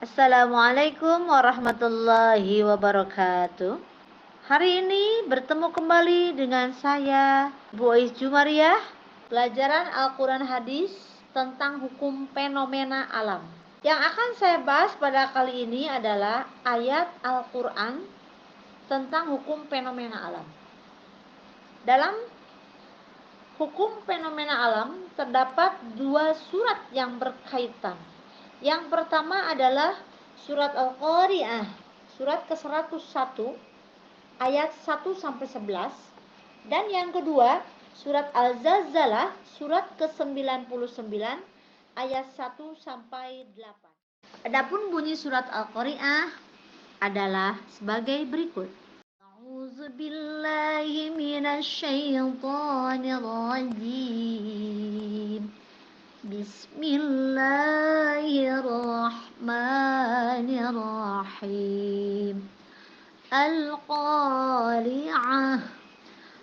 Assalamualaikum warahmatullahi wabarakatuh. Hari ini bertemu kembali dengan saya, Bu Ois Jumariah, pelajaran Al-Quran Hadis tentang hukum fenomena alam. Yang akan saya bahas pada kali ini adalah ayat Al-Quran tentang hukum fenomena alam. Dalam hukum fenomena alam terdapat dua surat yang berkaitan. Yang pertama adalah surat Al-Qari'ah, surat ke-101 ayat 1 sampai 11, dan yang kedua surat Al-Zalzalah surat ke-99 ayat 1 sampai 8. Adapun bunyi surat Al-Qari'ah adalah sebagai berikut. A'udzu billahi minasy syaithanir rajim. Bismillahirrahmanirrahim. Al-Qari'ah,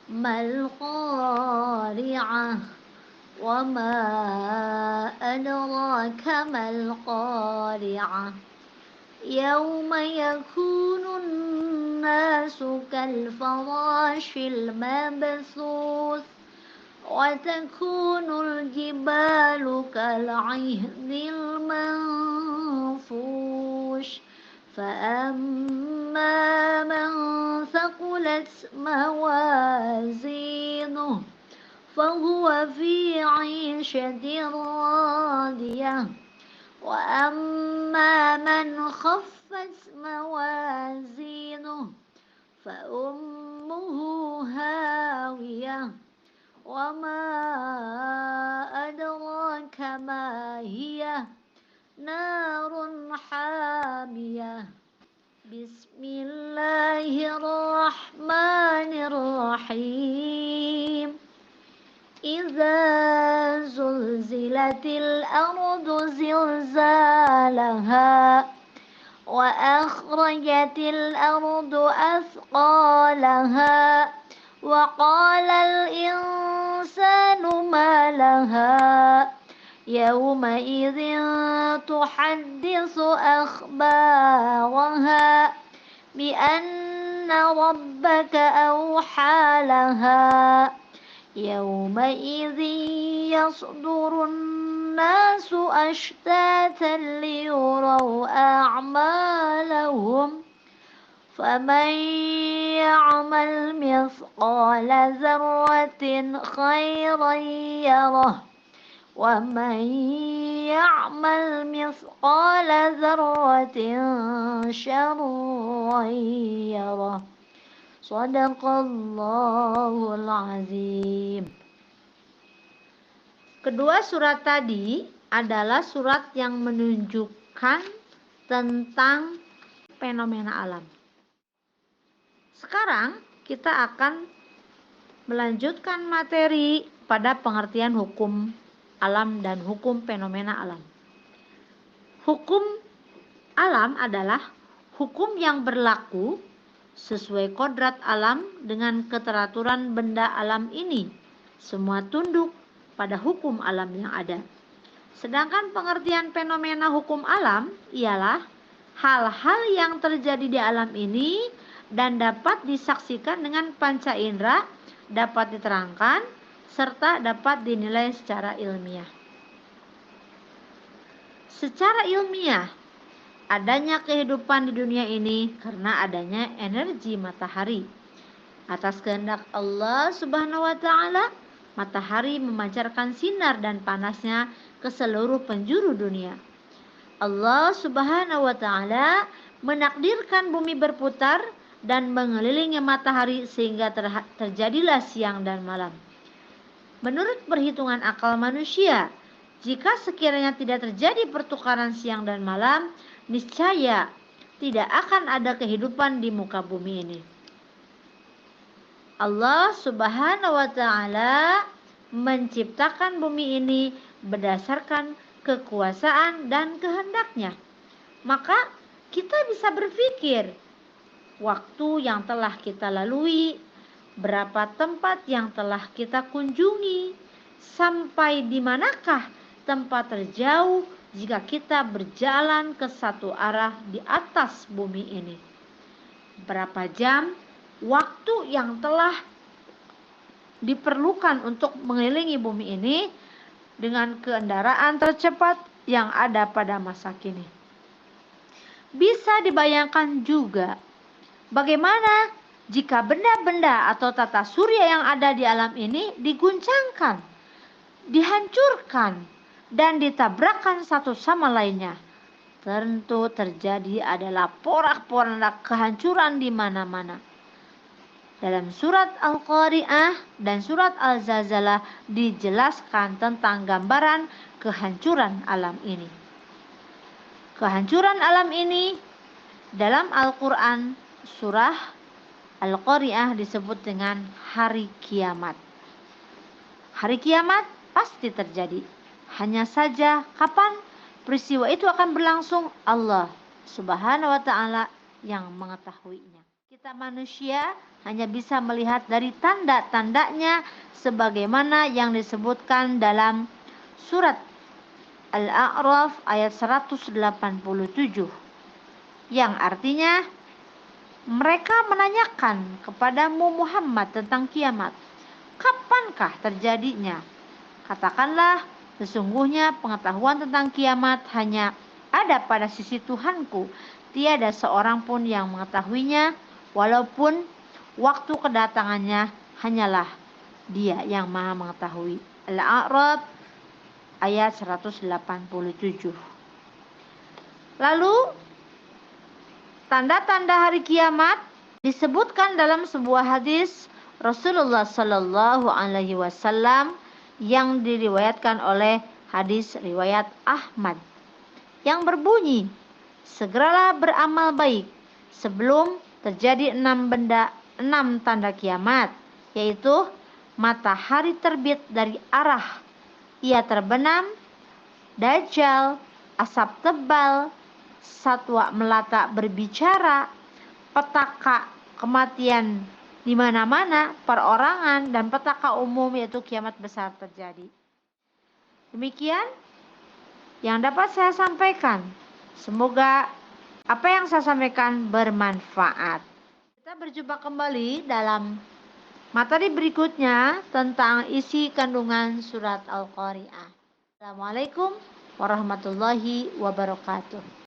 mal-Qari'ah, wa ma adraka mal-Qari'ah. Yawma yakunun nasu kal-farashil mabthus وتكون الجبال كالعهن المنفوش فأما من ثقلت موازينه فهو في عيشة راضية وأما من خفت موازينه فأمه هاوية وما أدراك ما هي نار حامية بسم الله الرحمن الرحيم إذا زلزلت الأرض زلزالها وأخرجت الأرض أثقالها وقال الإنسان ما لها يومئذ تحدث أخبارها بأن ربك أوحى لها يومئذ يصدر الناس أشتاتا ليروا أعمالهم فمن يعمل مثقال ذرة خيرا يره ومن يعمل مثقال ذرة شرا يره Shadaqallahul azim. Kedua surat tadi adalah surat yang menunjukkan tentang fenomena alam. Sekarang kita akan melanjutkan materi pada pengertian hukum alam dan hukum fenomena alam. Hukum alam adalah hukum yang berlaku sesuai kodrat alam dengan keteraturan benda alam ini. Semua tunduk pada hukum alam yang ada. Sedangkan pengertian fenomena hukum alam ialah hal-hal yang terjadi di alam ini dan dapat disaksikan dengan panca indera, dapat diterangkan, serta dapat dinilai secara ilmiah. Secara ilmiah, adanya kehidupan di dunia ini karena adanya energi matahari. Atas kehendak Allah Subhanahu wa Ta'ala, matahari memancarkan sinar dan panasnya ke seluruh penjuru dunia. Allah Subhanahu wa Ta'ala menakdirkan bumi berputar dan mengelilingi matahari sehingga terjadilah siang dan malam. Menurut perhitungan akal manusia, jika sekiranya tidak terjadi pertukaran siang dan malam, niscaya tidak akan ada kehidupan di muka bumi ini. Allah Subhanahu wa Ta'ala menciptakan bumi ini berdasarkan kekuasaan dan kehendaknya. Maka kita bisa berpikir, waktu yang telah kita lalui, berapa tempat yang telah kita kunjungi, sampai di manakah tempat terjauh jika kita berjalan ke satu arah di atas bumi ini. Berapa jam waktu yang telah diperlukan untuk mengelilingi bumi ini dengan kendaraan tercepat yang ada pada masa kini. Bisa dibayangkan juga bagaimana jika benda-benda atau tata surya yang ada di alam ini diguncangkan, dihancurkan, dan ditabrakkan satu sama lainnya. Tentu terjadi adalah porak-poranda kehancuran di mana-mana. Dalam surat Al-Qari'ah dan surat Al-Zalzalah dijelaskan tentang gambaran kehancuran alam ini. Kehancuran alam ini dalam Al-Quran surah Al-Qari'ah disebut dengan hari kiamat. Hari kiamat pasti terjadi. Hanya saja kapan peristiwa itu akan berlangsung, Allah Subhanahu wa ta'ala yang mengetahuinya. Kita manusia hanya bisa melihat dari tanda-tandanya sebagaimana yang disebutkan dalam surat Al-A'raf ayat 187, yang artinya mereka menanyakan kepadamu Muhammad tentang kiamat, kapankah terjadinya? Katakanlah, sesungguhnya pengetahuan tentang kiamat hanya ada pada sisi Tuhanku, tiada seorang pun yang mengetahuinya, walaupun waktu kedatangannya hanyalah Dia yang Maha mengetahui. Al-A'raf ayat 187. Lalu tanda-tanda hari kiamat disebutkan dalam sebuah hadis Rasulullah Sallallahu Alaihi Wasallam yang diriwayatkan oleh hadis riwayat Ahmad yang berbunyi, segeralah beramal baik sebelum terjadi 6 tanda kiamat, yaitu matahari terbit dari arah ia terbenam, Dajjal, asap tebal, satwa melata berbicara, petaka kematian di mana-mana, perorangan, dan petaka umum, yaitu kiamat besar terjadi. Demikian yang dapat saya sampaikan. Semoga apa yang saya sampaikan bermanfaat. Kita berjumpa kembali dalam materi berikutnya tentang isi kandungan surat Al-Qari'ah. Assalamualaikum warahmatullahi wabarakatuh.